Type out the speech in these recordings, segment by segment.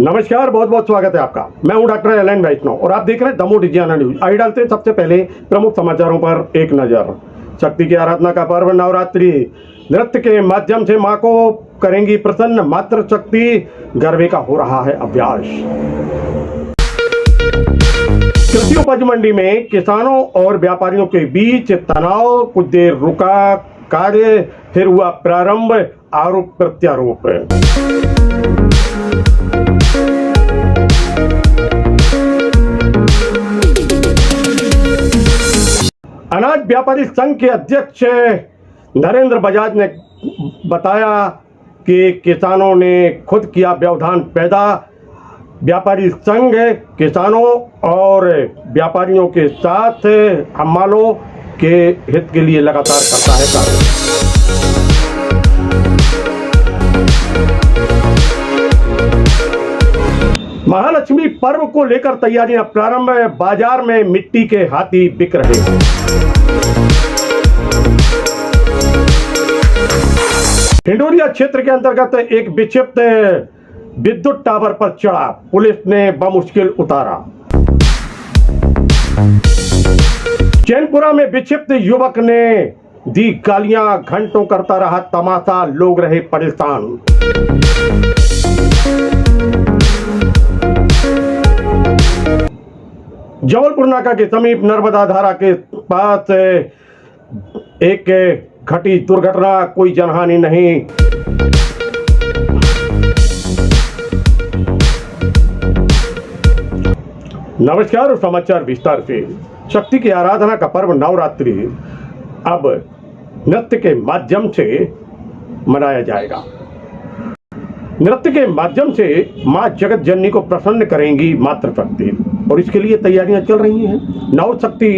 नमस्कार, बहुत बहुत स्वागत है आपका। मैं हूं डॉक्टर एलन वैष्णव और आप देख रहे हैं दमोह डिजियाना न्यूज। आइए डालते हैं सबसे पहले प्रमुख समाचारों पर एक नजर। शक्ति की आराधना का पर्व नवरात्रि, नृत्य के माध्यम से मां को करेंगी प्रसन्न मातृ शक्ति, गरबे का हो रहा है अभ्यास। कृषि उपज मंडी में किसानों और व्यापारियों के बीच तनाव, कुछ देर रुका कार्य, फिर हुआ प्रारंभ, आरोप प्रत्यारोप। अनाज व्यापारी संघ के अध्यक्ष नरेंद्र बजाज ने बताया कि किसानों ने खुद किया व्यवधान पैदा। व्यापारी संघ किसानों और व्यापारियों के साथ हमालों के हित के लिए लगातार करता है कार्य। महालक्ष्मी पर्व को लेकर तैयारियां प्रारंभ, बाजार में मिट्टी के हाथी बिक रहे हैं। हिंडोरिया क्षेत्र के अंतर्गत एक विक्षिप्त विद्युत टावर पर चढ़ा, पुलिस ने बमुश्किल उतारा। चैनपुरा में विक्षिप्त युवक ने दी गालियां, घंटों करता रहा तमाशा, लोग रहे परेशान। जबलपुर नाका के समीप नर्मदा धारा के पास एक घटी दुर्घटना, कोई जनहानि नहीं। नमस्कार, समाचार विस्तार से। शक्ति की आराधना का पर्व नवरात्रि अब नृत्य के माध्यम से मनाया जाएगा। नृत्य के माध्यम से मां जगत जननी को प्रसन्न करेंगी मातृशक्ति और इसके लिए तैयारियां चल रही हैं। नव शक्ति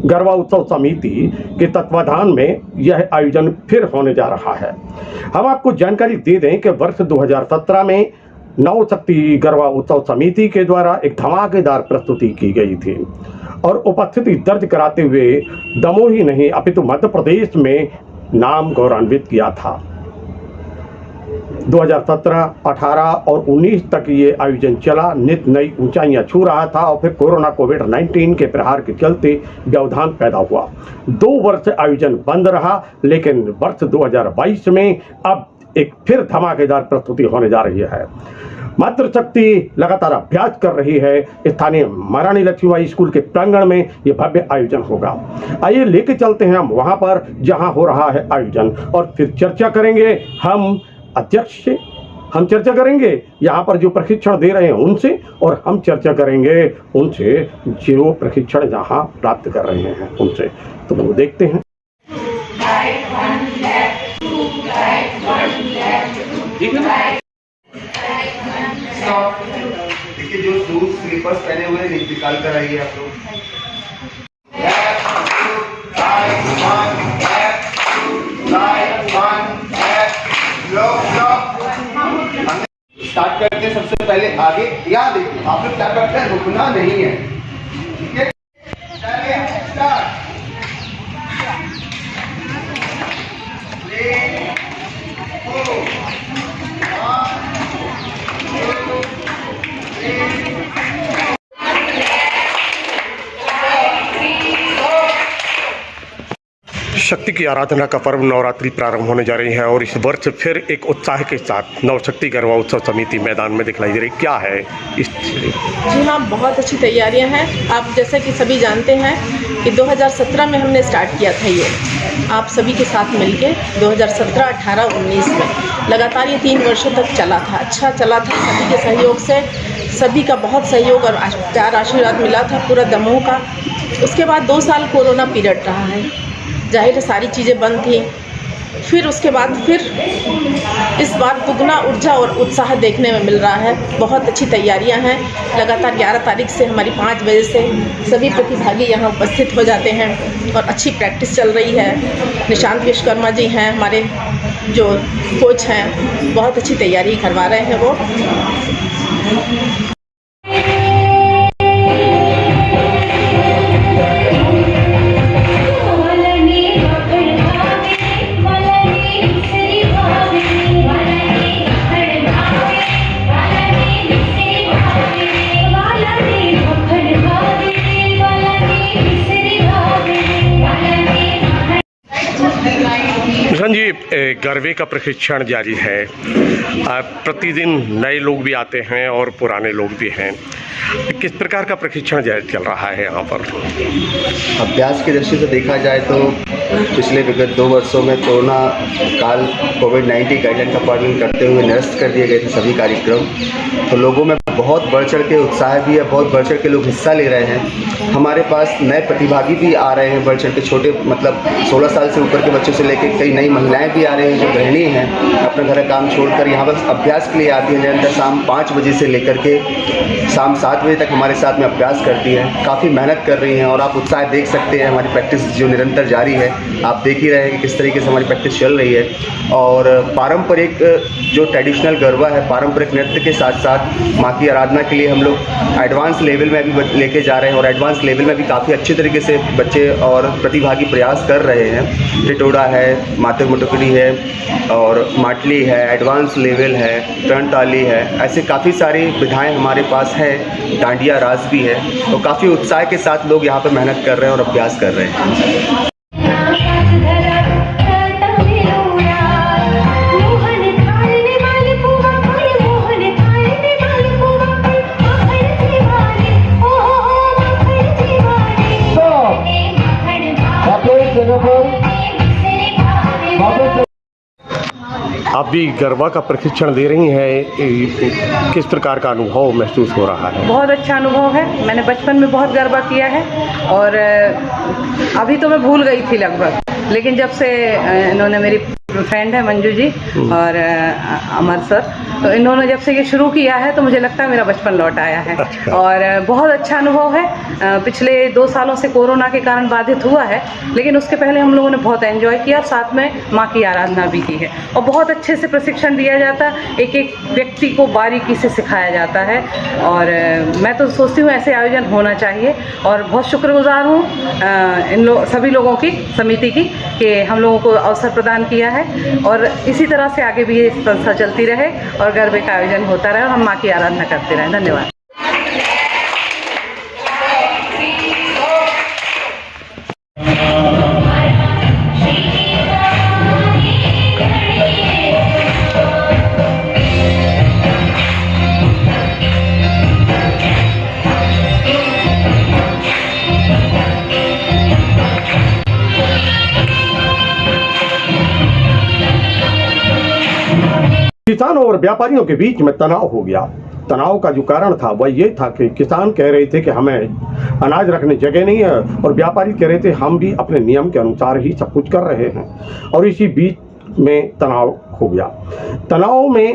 गरबा उत्सव समिति के तत्वाधान में यह आयोजन फिर होने जा रहा है। हम आपको जानकारी दे दें कि वर्ष 2017 में नव शक्ति गरबा उत्सव समिति के द्वारा एक धमाकेदार प्रस्तुति की गई थी और उपस्थिति दर्ज कराते हुए दमोह ही नहीं अपितु मध्य प्रदेश में नाम गौरवान्वित किया था। 2017, 18 और 19 तक ये आयोजन चला, नित नई ऊंचाइयां छू रहा था और फिर कोरोना कोविड-19 के प्रहार के चलते व्यवधान पैदा हुआ। 2 वर्ष आयोजन बंद रहा, लेकिन वर्ष 2022 में अब एक फिर धमाकेदार प्रस्तुति होने जा रही है। मातृशक्ति लगातार अभ्यास कर रही है। स्थानीय महारानी लक्ष्मीबाई स्कूल के प्रांगण में ये भव्य आयोजन होगा। आइए लेके चलते हैं हम वहां पर जहां हो रहा है आयोजन और फिर चर्चा करेंगे हम अध्यक्ष से। हम चर्चा करेंगे यहाँ पर जो प्रशिक्षण दे रहे हैं उनसे, और हम चर्चा करेंगे उनसे जो प्रशिक्षण यहाँ प्राप्त कर रहे हैं उनसे। तो वो देखते हैं। देखिए, जो शूज स्लीपर्स पहने हुए हैं निकाल कर आइए आप लोग। स्टार्ट करते हैं सबसे पहले आगे। याद देखिए, आप लोग क्या करते हैं, रुकना नहीं है, ठीक है। स्टार्ट। शक्ति की आराधना का पर्व नवरात्रि प्रारंभ होने जा रही है और इस वर्ष फिर एक उत्साह के साथ नवशक्ति गरबा उत्सव समिति मैदान में दिखलाई दे रही। क्या है इस? जी हाँ, बहुत अच्छी तैयारियां हैं। आप जैसे कि सभी जानते हैं कि 2017 में हमने स्टार्ट किया था ये, आप सभी के साथ मिलके 2017, 18, 19 में लगातार ये 3 वर्षों तक चला था। अच्छा चला था, सभी के सहयोग से, सभी का बहुत सहयोग और प्यार आशीर्वाद मिला था पूरा दमोह का। उसके बाद 2 साल कोरोना पीरियड रहा है, जाहिर है सारी चीज़ें बंद थी। फिर उसके बाद फिर इस बार दुगना ऊर्जा और उत्साह देखने में मिल रहा है। बहुत अच्छी तैयारियां हैं। लगातार 11 तारीख से हमारी 5 बजे से सभी प्रतिभागी यहाँ उपस्थित हो जाते हैं और अच्छी प्रैक्टिस चल रही है। निशांत विश्वकर्मा जी हैं हमारे जो कोच हैं, बहुत अच्छी तैयारी करवा रहे हैं वो। किसान जी, गरबे का प्रशिक्षण जारी है। प्रतिदिन नए लोग भी आते हैं और पुराने लोग भी हैं। किस प्रकार का प्रशिक्षण जारी चल रहा है यहाँ पर? अभ्यास की दृष्टि से देखा जाए तो पिछले विगत 2 वर्षों में कोरोना काल कोविड-19 गाइडलाइन का पालन करते हुए निरस्त कर दिए गए थे सभी कार्यक्रम। तो लोगों में बहुत बढ़ चढ़ के उत्साह भी है, बहुत बढ़ चढ़ के लोग हिस्सा ले रहे हैं। हमारे पास नए प्रतिभागी भी आ रहे हैं, बढ़ चढ़ के छोटे मतलब 16 साल से ऊपर के बच्चों से लेकर कई नई महिलाएं भी आ रही हैं जो गृहिणी हैं, अपने घर का काम छोड़कर यहाँ पर अभ्यास के लिए आती हैं। निरंतर शाम 5 बजे से लेकर के शाम 7 बजे तक हमारे साथ में अभ्यास करती हैं। काफ़ी मेहनत कर रही हैं और आप उत्साह देख सकते हैं। हमारी प्रैक्टिस जो निरंतर जारी है, आप देख ही रहे हैं कि किस तरीके से हमारी प्रैक्टिस चल रही है। और पारंपरिक जो ट्रेडिशनल गरबा है, पारंपरिक नृत्य के साथ साथ माँ की आराधना के लिए हम लोग एडवांस लेवल में भी लेके जा रहे हैं और एडवांस लेवल में भी काफ़ी अच्छे तरीके से बच्चे और प्रतिभागी प्रयास कर रहे हैं। टिटोड़ा है, मातक मुटुकड़ी है और माटली है, एडवांस लेवल है, टर्न ताली है, ऐसे काफ़ी सारी विधाएं हमारे पास है। डांडिया रास भी है। तो काफ़ी उत्साह के साथ लोग यहाँ पर मेहनत कर रहे हैं और अभ्यास कर रहे हैं। आप भी गरबा का प्रशिक्षण दे रही हैं, किस प्रकार का अनुभव महसूस हो रहा है? बहुत अच्छा अनुभव है। मैंने बचपन में बहुत गरबा किया है और अभी तो मैं भूल गई थी लगभग, लेकिन जब से इन्होंने, मेरी फ्रेंड है मंजू जी और अमर सर, तो इन्होंने जब से ये शुरू किया है तो मुझे लगता है मेरा बचपन लौट आया है। और बहुत अच्छा अनुभव है। पिछले 2 सालों से कोरोना के कारण बाधित हुआ है, लेकिन उसके पहले हम लोगों ने बहुत एंजॉय किया, साथ में माँ की आराधना भी की है और बहुत अच्छे से प्रशिक्षण दिया जाता है। एक एक व्यक्ति को बारीकी से सिखाया जाता है और मैं तो सोचती हूँ ऐसे आयोजन होना चाहिए और बहुत शुक्रगुजार हूँ सभी लोगों की, समिति की, कि हम लोगों को अवसर प्रदान किया है और इसी तरह से आगे भी ये संस्था चलती रहे और गरबे का आयोजन होता रहे और हम माँ की आराधना करते रहें। धन्यवाद। किसानों और व्यापारियों के बीच में तनाव हो गया। तनाव का जो कारण था वह ये था कि किसान कह रहे थे कि हमें अनाज रखने जगह नहीं है और व्यापारी कह रहे थे हम भी अपने नियम के अनुसार ही सब कुछ कर रहे हैं, और इसी बीच में तनाव हो गया। तनाव में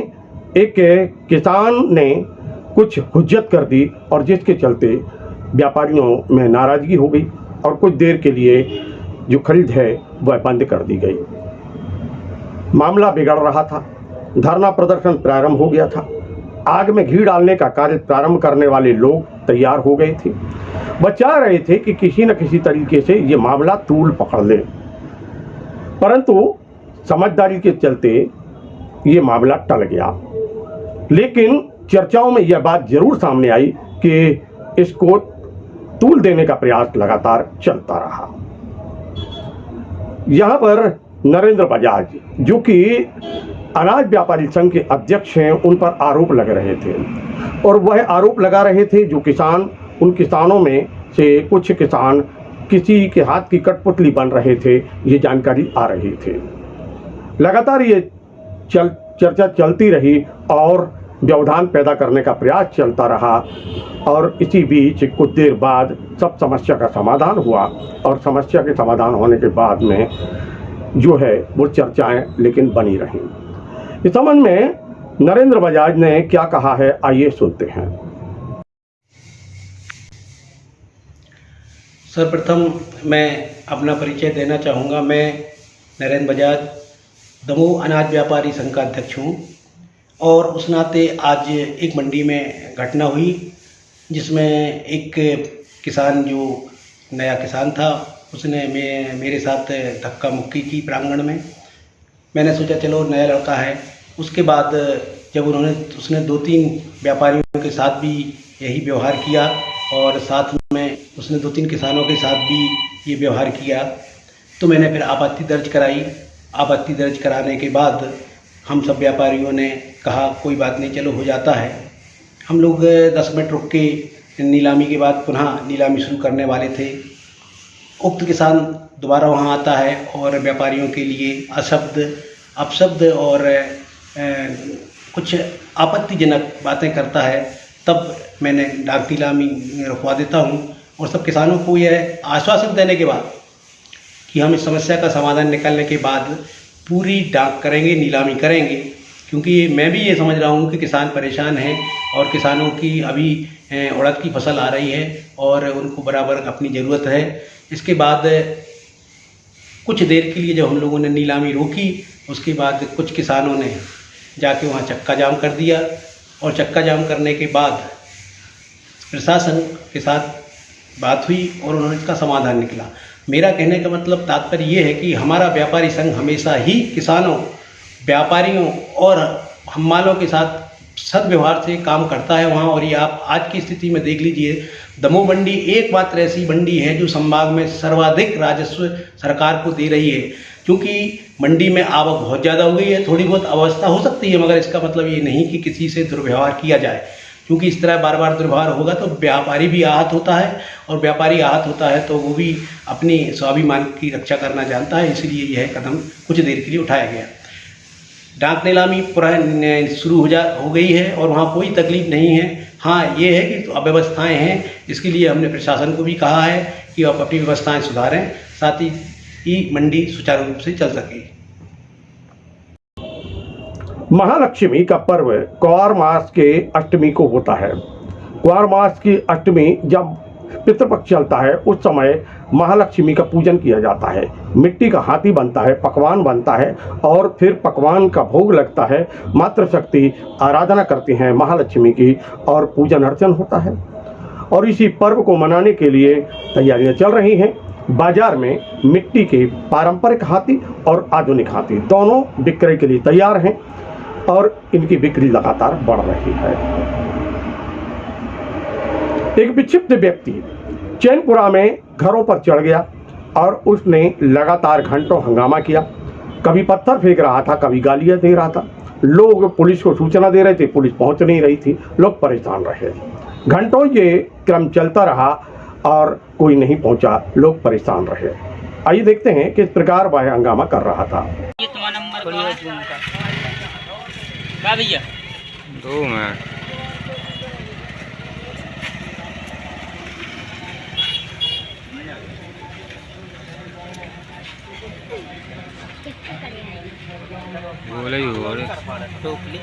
एक किसान ने कुछ हुज्जत कर दी और जिसके चलते व्यापारियों में नाराजगी हो गई और कुछ देर के लिए जो खरीद है वह बंद कर दी गई। मामला बिगड़ रहा था। धरना प्रदर्शन प्रारंभ हो गया था। आग में घी डालने का कार्य प्रारंभ करने वाले लोग तैयार हो गए थे। वह चाह रहे थे कि किसी न किसी तरीके से ये मामला तूल पकड़ ले, परंतु समझदारी के चलते ये मामला टल गया। लेकिन चर्चाओं में यह बात जरूर सामने आई कि इसको तूल देने का प्रयास लगातार चलता रहा। यहाँ पर नरेंद्र बजाज, जो कि अनाज व्यापारी संघ के अध्यक्ष हैं, उन पर आरोप लग रहे थे और वह आरोप लगा रहे थे जो किसान, उन किसानों में से कुछ किसान किसी के हाथ की कठपुतली बन रहे थे, ये जानकारी आ रही थी। लगातार ये चर्चा चलती रही और व्यवधान पैदा करने का प्रयास चलता रहा और इसी बीच कुछ देर बाद सब समस्या का समाधान हुआ और समस्या के समाधान होने के बाद में जो है वो चर्चाएं लेकिन बनी रहीं। इस संबंध में नरेंद्र बजाज ने क्या कहा है, आइए सुनते हैं। सर्वप्रथम मैं अपना परिचय देना चाहूँगा। मैं नरेंद्र बजाज दमोह अनाज व्यापारी संघ का अध्यक्ष हूँ और उस नाते आज एक मंडी में घटना हुई जिसमें एक किसान, जो नया किसान था, उसने मेरे साथ धक्का मुक्की की प्रांगण में। मैंने सोचा चलो नया लड़का है। उसके बाद जब उसने 2-3 व्यापारियों के साथ भी यही व्यवहार किया और साथ में उसने 2-3 किसानों के साथ भी ये व्यवहार किया, तो मैंने फिर आपत्ति दर्ज कराई आपत्ति दर्ज कराने के बाद हम सब व्यापारियों ने कहा कोई बात नहीं, चलो हो जाता है। हम लोग 10 मिनट रुक के नीलामी के बाद पुनः नीलामी शुरू करने वाले थे। उक्त किसान दोबारा वहाँ आता है और व्यापारियों के लिए अशब्द, अपशब्द और कुछ आपत्तिजनक बातें करता है। तब मैंने डाक नीलामी रुकवा देता हूँ और सब किसानों को यह आश्वासन देने के बाद कि हम इस समस्या का समाधान निकालने के बाद पूरी डाक करेंगे, नीलामी करेंगे, क्योंकि मैं भी ये समझ रहा हूँ कि किसान परेशान हैं और किसानों की अभी उड़द की फसल आ रही है और उनको बराबर अपनी ज़रूरत है। इसके बाद कुछ देर के लिए जब हम लोगों ने नीलामी रोकी, उसके बाद कुछ किसानों ने जाके वहाँ चक्का जाम कर दिया और चक्का जाम करने के बाद प्रशासन के साथ बात हुई और उन्होंने इसका समाधान निकला। मेरा कहने का मतलब तात्पर्य ये है कि हमारा व्यापारी संघ हमेशा ही किसानों, व्यापारियों और हम्मालों के साथ सद्व्यवहार से काम करता है वहाँ। और ये आप आज की स्थिति में देख लीजिए, दमोह मंडी एकमात्र ऐसी मंडी है जो संभाग में सर्वाधिक राजस्व सरकार को दे रही है, क्योंकि मंडी में आवक बहुत ज़्यादा हो गई है। थोड़ी बहुत अवस्था हो सकती है, मगर इसका मतलब ये नहीं कि किसी से दुर्व्यवहार किया जाए, क्योंकि इस तरह बार बार दुर्व्यवहार होगा तो व्यापारी भी आहत होता है और व्यापारी आहत होता है तो वो भी अपनी स्वाभिमान की रक्षा करना जानता है। इसलिए यह कदम कुछ देर के लिए उठाया गया। डाक नीलामी शुरू हो गई है और वहाँ कोई तकलीफ नहीं है। हाँ, ये है कि अव्यवस्थाएं हैं, इसके लिए हमने प्रशासन को भी कहा है कि आप अपनी व्यवस्थाएं सुधारें, साथ ही मंडी सुचारू रूप से चल सके। महालक्ष्मी का पर्व क्वार मास के अष्टमी को होता है। क्वार मास की अष्टमी जब पितृपक्ष चलता है उस समय महालक्ष्मी का पूजन किया जाता है। मिट्टी का हाथी बनता है, पकवान बनता है और फिर पकवान का भोग लगता है। मातृशक्ति आराधना करती हैं महालक्ष्मी की और पूजन अर्चन होता है। और इसी पर्व को मनाने के लिए तैयारियां चल रही हैं। बाजार में मिट्टी के पारंपरिक हाथी और आधुनिक हाथी दोनों बिक्री के लिए तैयार हैं और इनकी बिक्री लगातार बढ़ रही है। एक विक्षिप्त व्यक्ति चैनपुरा में घरों पर चढ़ गया और उसने लगातार घंटों हंगामा किया। कभी पत्थर फेंक रहा था, कभी गालियां दे रहा था। लोग पुलिस को सूचना दे रहे थे, पुलिस पहुंच नहीं रही थी, लोग परेशान रहे। घंटों ये क्रम चलता रहा और कोई नहीं पहुंचा, लोग परेशान रहे। आइए देखते हैं किस प्रकार वह हंगामा कर रहा था। ये तुम्हारा नंबर क्या भैया? 2 मिनट। बोले टोपली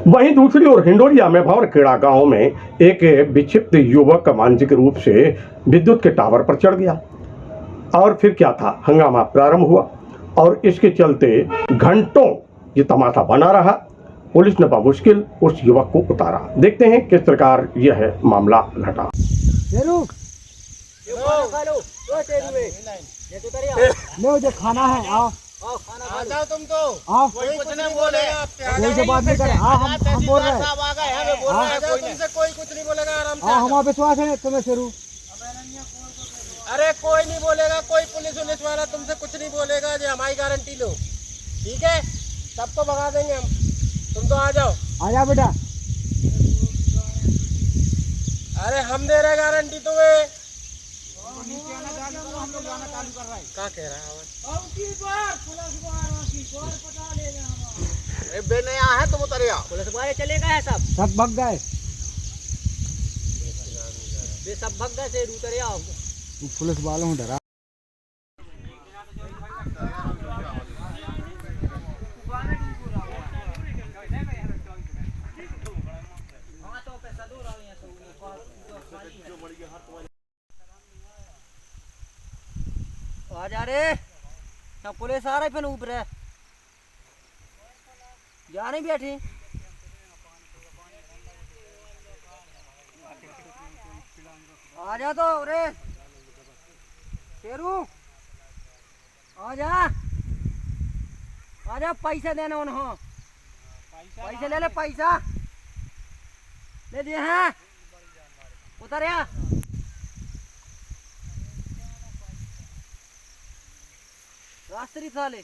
वहीं दूसरी ओर हिंडोरिया में भंवरखेड़ा गांव में एक विक्षिप्त युवक मानसिक रूप से विद्युत के टावर पर चढ़ गया और फिर क्या था, हंगामा प्रारंभ हुआ और इसके चलते घंटों ये तमाशा बना रहा। पुलिस ने बामुश्किल उस युवक को उतारा। देखते हैं किस प्रकार यह मामला घटा। खाना है, आओ आ जाओ, तुम तो आओ, कोई कुछ नहीं बोलेगा। कोई से बात नहीं करे। हाँ, हम बोल रहे हैं, साहब आ गए, हमें बोल रहे हैं, तुमसे कोई कुछ नहीं बोलेगा, आराम से। हाँ, हमारा विश्वास है तुम्हें शुरू। अरे कोई नहीं बोलेगा, कोई पुलिस वाला तुमसे कुछ नहीं बोलेगा, ये हमारी गारंटी लो, ठीक है? सबको भगा देंगे हम, तुम तो आ जाओ। आ जा बेटा। अरे हम दे रहे गारंटी तुम्हें। क्या कह रहा है? अरे बे नया है, तुम उतर आओ। पुलिस वाले चले गए हैं, सब भग गए, सब भग गए से उतरे आओ। पुलिस वालों को डरा। आ जा रे, ना पुलिस आ रही फिर ऊपर है, जा नहीं बैठी। आ जा तो रे शेरू, आ जा। आजा पैसा देना उन्हों पैसा ले ले पैसा ले दिए हैं उतर या रास्ते साले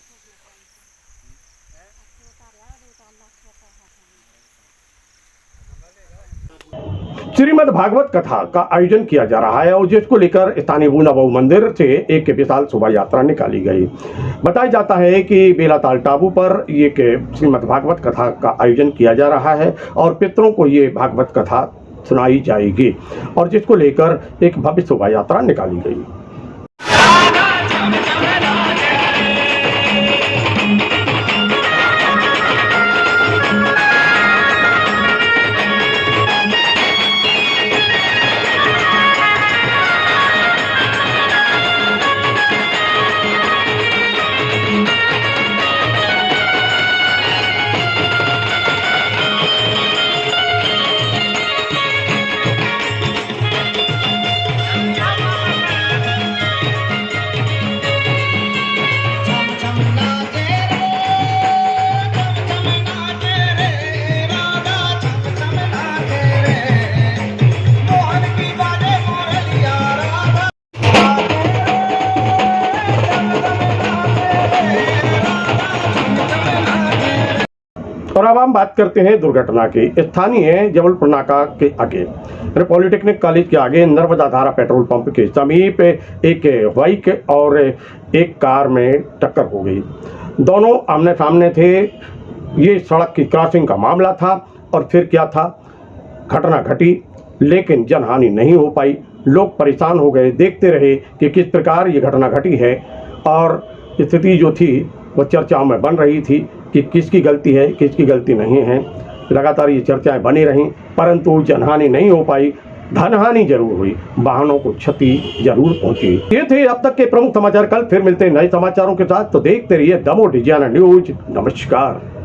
श्रीमद् भागवत कथा का आयोजन किया जा रहा है और जिसको लेकर स्थानीय बूंदा बहु मंदिर से एक विशाल शोभा यात्रा निकाली गई। बताया जाता है कि बेलाताल टापू पर ये श्रीमद् भागवत कथा का आयोजन किया जा रहा है और पितरों को ये भागवत कथा सुनाई जाएगी और जिसको लेकर एक भव्य शोभा यात्रा निकाली गई। और अब हम बात करते हैं दुर्घटना की। स्थानीय जबलपुर नाका के आगे पॉलिटेक्निक कॉलेज के आगे नर्मदा धारा पेट्रोल पंप के समीप एक बाइक और एक कार में टक्कर हो गई। दोनों आमने सामने थे। ये सड़क की क्रॉसिंग का मामला था और फिर क्या था, घटना घटी लेकिन जनहानि नहीं हो पाई। लोग परेशान हो गए, देखते रहे कि किस प्रकार ये घटना घटी है और स्थिति जो थी वो चर्चाओं में बन रही थी कि किसकी गलती है किसकी गलती नहीं है। लगातार ये चर्चाएं बनी रहीं परंतु जनहानि नहीं हो पाई, धनहानि जरूर हुई, वाहनों को क्षति जरूर पहुंची। ये थे अब तक के प्रमुख समाचार। कल फिर मिलते हैं नए समाचारों के साथ, तो देखते रहिए दमोह डिजाना न्यूज। नमस्कार।